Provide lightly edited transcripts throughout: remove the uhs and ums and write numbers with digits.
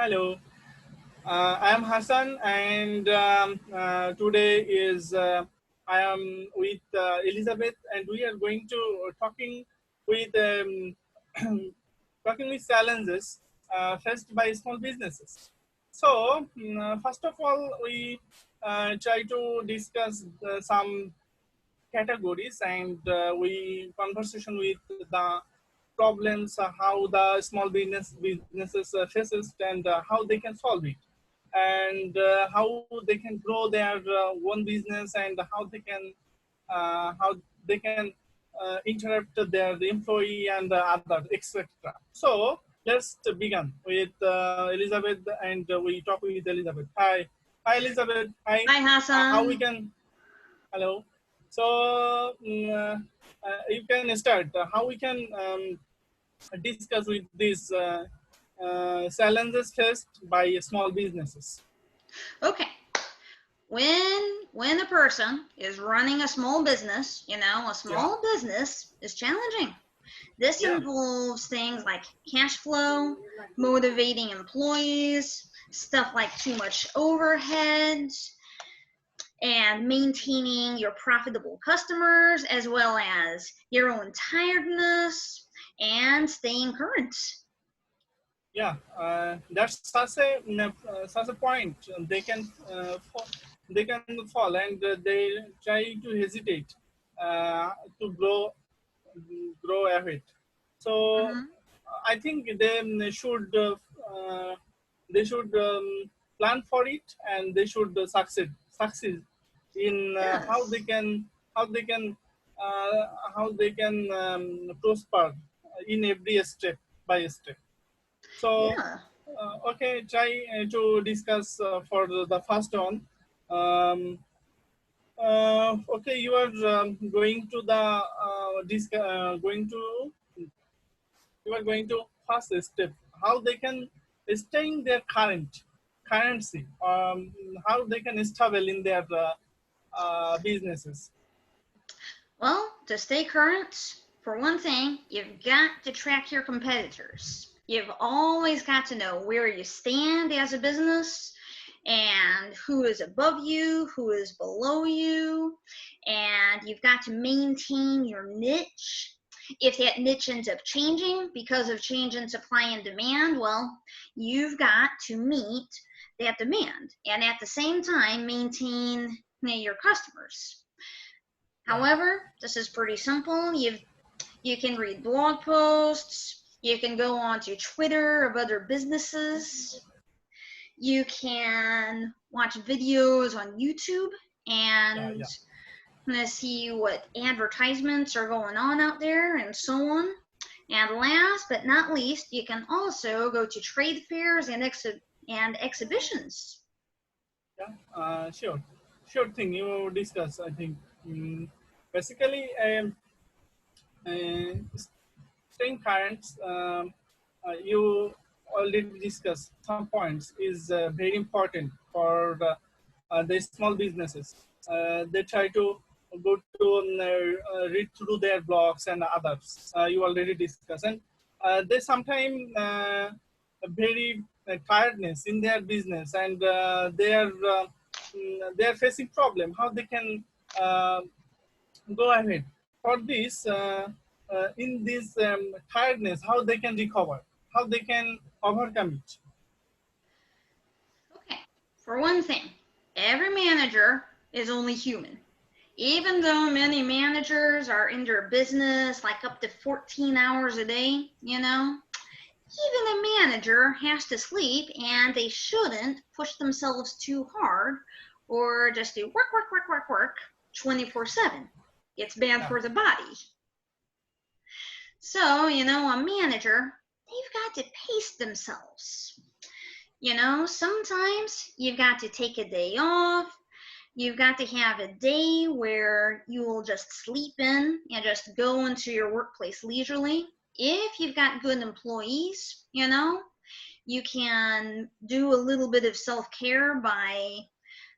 Hello, I am Hasan, and today is I am with Elizabeth, and we are going to talking with talking with challenges faced by small businesses. So, first of all, we try to discuss some categories and we conversation with the problems, how the small businesses faces and how they can solve it, and how they can grow their own business, and how they can interrupt their employee and other etc. So let's begin with Elizabeth, and we talk with Elizabeth. Hi Elizabeth. Hi. Hi, How we Hassan. can Hello. So you can start. How we can discuss with these challenges faced by small businesses. Okay. When a person is running a small business, a Yeah. small business is challenging. This Yeah. involves things like cash flow, motivating employees, stuff like too much overhead, and maintaining your profitable customers, as well as your own tiredness and staying current. Yeah. That's such a point. They can fall, and they try to hesitate to grow ahead. So Mm-hmm. I think they should plan for it, and they should succeed in Yes. how they can how they can prosper in every step by step. So Yeah. okay, try to discuss for the first one. Um, okay, you are going to the going to you are going to first step how they can stay in their currency, how they can stable in their businesses. Well, to stay current, for one thing, you've got to track your competitors. You've always got to know where you stand as a business and who is above you, who is below you, and you've got to maintain your niche. If that niche ends up changing because of change in supply and demand, well, you've got to meet that demand and at the same time maintain your customers. Yeah. However, this is pretty simple. You can read blog posts, you can go onto Twitter of other businesses, you can watch videos on YouTube Yeah. and Yeah. see what advertisements are going on out there and so on. And last but not least, you can also go to trade fairs and exhibitions. Yeah. Sure thing you discuss. I think basically uh, staying current. You already discussed some points is very important for the small businesses. They try to go to read through their blogs and others. You already discussed, and they sometimes very tiredness in their business, and they are facing problem. How they can go ahead for this in this tiredness, how they can recover, how they can overcome it. Okay, for one thing, every manager is only human. Even though many managers are in their business like up to 14 hours a day, even a manager has to sleep and they shouldn't push themselves too hard or just do work, work, work, work, work 24/7. It's bad Yeah. for the body. So, a manager, they've got to pace themselves. Sometimes you've got to take a day off. You've got to have a day where you will just sleep in and just go into your workplace leisurely. If you've got good employees, you can do a little bit of self-care by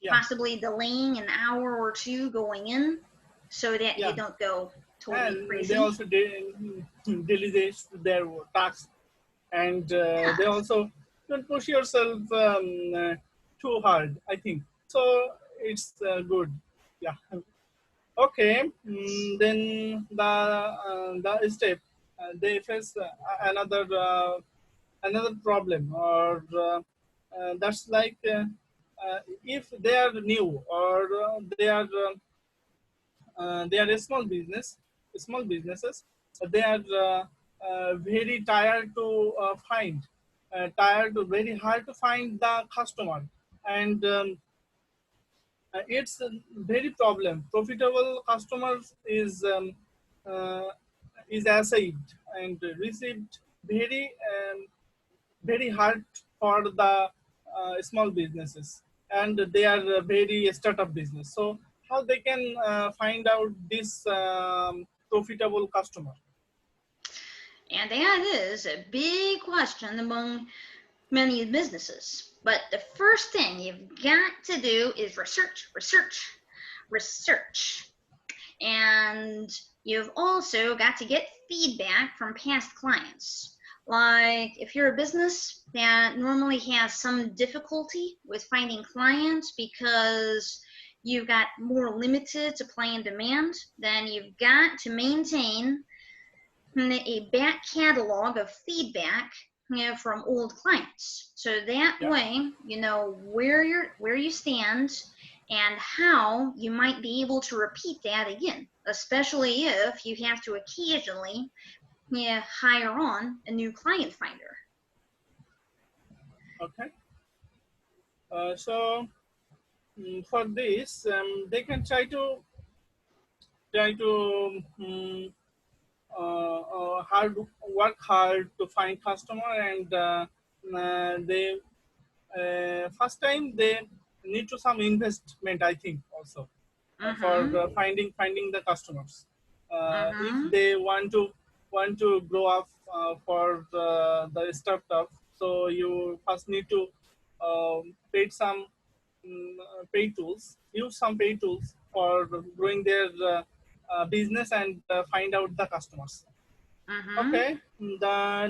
Yeah. possibly delaying an hour or two going in so that you Yeah. don't go totally And they crazy. also delegate their tasks, and they Yes. also don't push yourself too hard, I think. So it's good. Yeah. Okay. Then the step they face another another problem, or that's like if they are new, or they are a small businesses. They are very tired to find, very hard to find the customer, and it's a very problem. Profitable customers uh, is assigned and received very hard for the small businesses, and they are a very startup business. So how they can find out this profitable customer? And that is a big question among many businesses. But the first thing you've got to do is research, research, research. And you've also got to get feedback from past clients. Like if you're a business that normally has some difficulty with finding clients because you've got more limited supply and demand, then you've got to maintain a back catalog of feedback, from old clients. So that Yeah. way, you know where you stand and how you might be able to repeat that again, especially if you have to occasionally, hire on a new client finder. Okay. So for this, they can try to hard work hard to find customer, and they first time they need to some investment, I think, also for Mm-hmm. finding the customers. If Mm-hmm. they want to grow up for the startup, so you first need to pay some pay tools, use some pay tools for growing their business, and find out the customers. Mm-hmm. Okay, the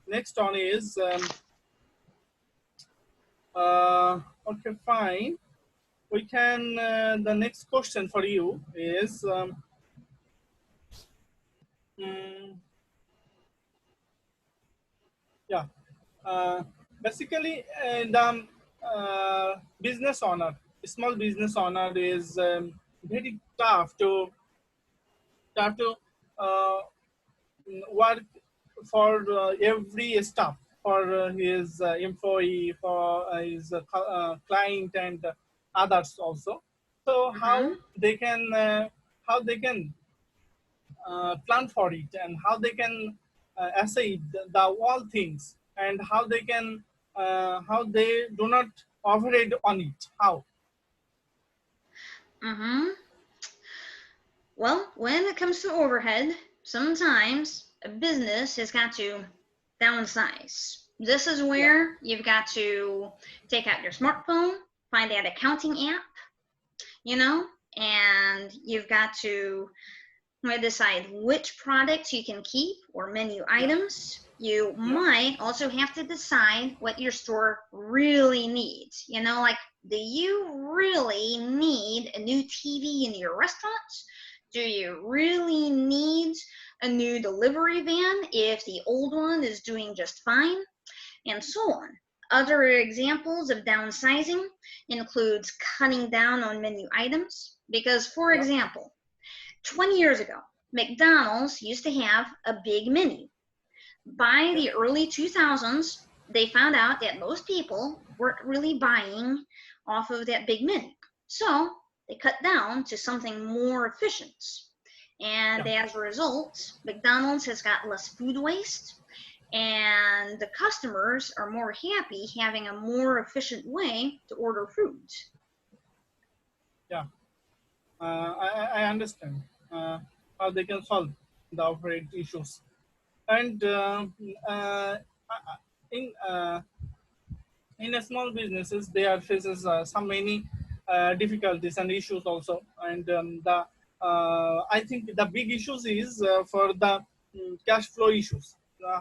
next one is okay, fine. We can. The next question for you is mm, yeah. Uh, Basically, the business owner, small business owner, is very tough to uh, work for every staff, for his employee, for his client, and others also. So Mm-hmm. how they can plan for it, and how they can assay the all things, and how they do not override on it. How? Mm-hmm. Well, when it comes to overhead, sometimes a business has got to downsize. This is Yeah, where you've got to take out your smartphone, find that accounting app, you know, and you've got to decide which products you can keep or menu yeah, items. You yeah, might also have to decide what your store really needs. Like, do you really need a new TV in your restaurant? Do you really need a new delivery van if the old one is doing just fine? And so on. Other examples of downsizing includes cutting down on menu items because, for yeah, example, 20 years ago, McDonald's used to have a big menu. By yeah, the early 2000s, they found out that most people weren't really buying off of that big menu. So they cut down to something more efficient. And yeah. as a result, McDonald's has got less food waste, and the customers are more happy having a more efficient way to order foods. Yeah. I understand how they can solve the overhead issues, and uh, in in a small businesses there faces some many difficulties and issues also, and the I think the big issues is for the cash flow issues,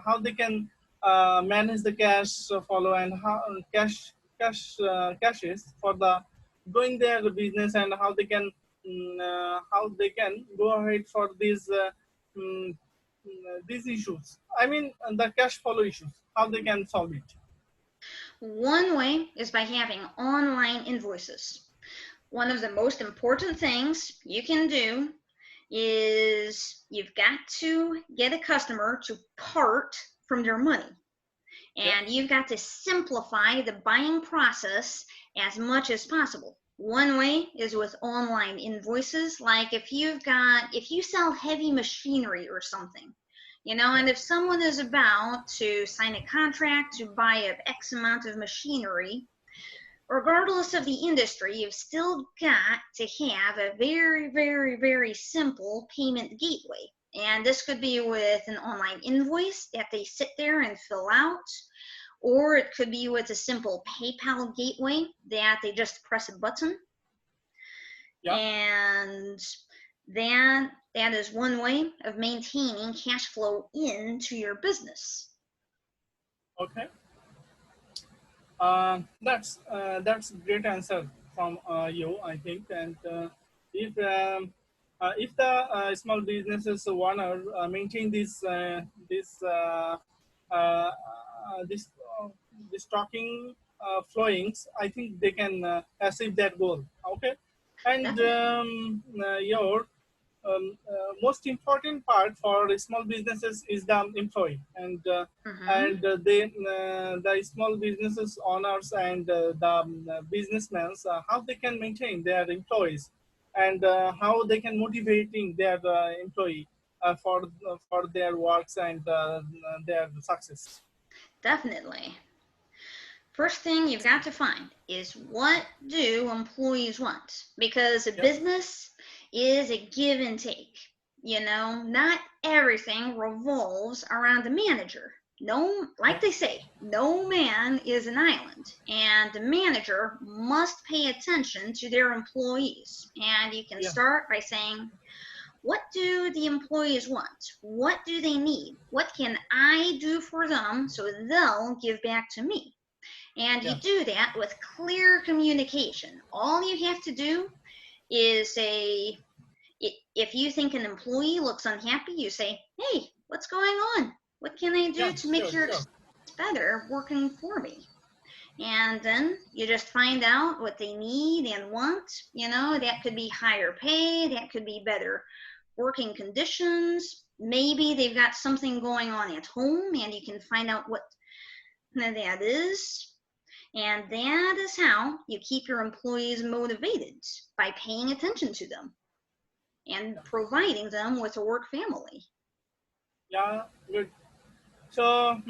how they can manage the cash follow and how cashes for the growing their business, and how they can go ahead for these issues. I mean, the cash flow issues, how they can solve it. One way is by having online invoices. One of the most important things you can do is you've got to get a customer to part from their money. Yeah, And you've got to simplify the buying process as much as possible. One way is with online invoices, like if you sell heavy machinery or something, yeah, and if someone is about to sign a contract to buy up X amount of machinery, regardless of the industry, you've still got to have a very, very, very simple payment gateway. And this could be with an online invoice that they sit there and fill out, or it could be with a simple PayPal gateway that they just press a button. yeah. And that is one way of maintaining cash flow into your business. Okay. That's great answer from you, I think. And if if the small businesses owner maintain this uh, this this talking flowings, I think they can achieve that goal. Okay, and Definitely. your most important part for small businesses is the employee, Mm-hmm. the small businesses owners and the businessmen, how they can maintain their employees, and how they can motivating their employee for their works and their success. Definitely. First thing you've got to find is what do employees want? Because a Yeah, business is a give and take. Not everything revolves around the manager. No, yeah, like they say, no man is an island, and the manager must pay attention to their employees. And you can yeah, start by saying, what do the employees want? What do they need? What can I do for them so they'll give back to me? And you yeah, do that with clear communication. All you have to do is say, if you think an employee looks unhappy, you say, hey, what's going on? What can I yeah. do to make Sure, your sure. experience better working for me? And then you just find out what they need and want. That could be higher pay, that could be better working conditions. Maybe they've got something going on at home and you can find out what that is. And that is how you keep your employees motivated, by paying attention to them and providing them with a work family. Yeah, good. So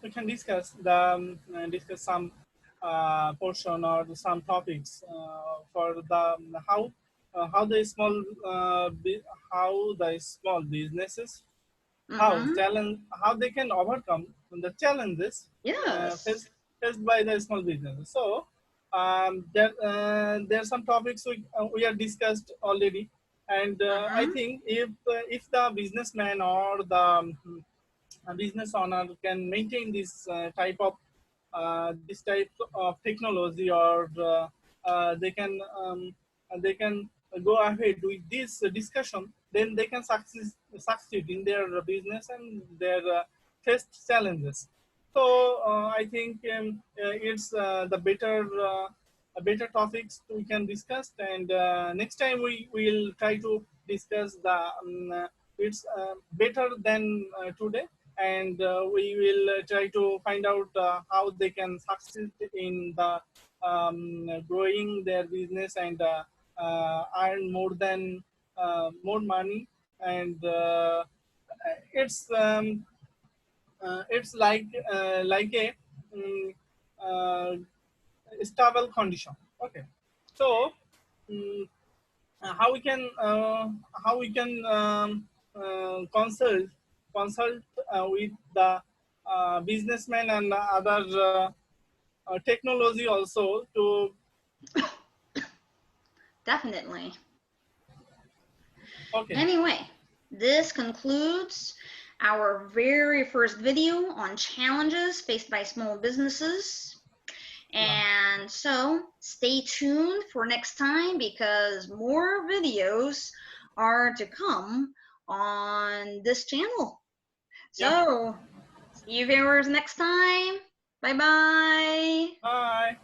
we can discuss some portion or some topics for how the how the small businesses, Mm-hmm. how they can overcome the challenges Yes. faced by the small businesses. So there are some topics we have discussed already, and I Mm-hmm. think if the businessman or the a business owner can maintain this type of technology, or they can go ahead with this discussion, then they can succeed in their business and their faced challenges. So I think it's the better topics we can discuss, and next time we will try to discuss the it's better than today, and we will try to find out how they can succeed in the growing their business, and earn more money, and it's like a um, uh, stable condition. Okay, so um, how we can consult with the businessmen and other technology also to. Definitely. Okay, Anyway, this concludes our very first video on challenges faced by small businesses. Yeah. And so stay tuned for next time because more videos are to come on this channel. Yeah. So see you viewers next time. Bye bye. Bye.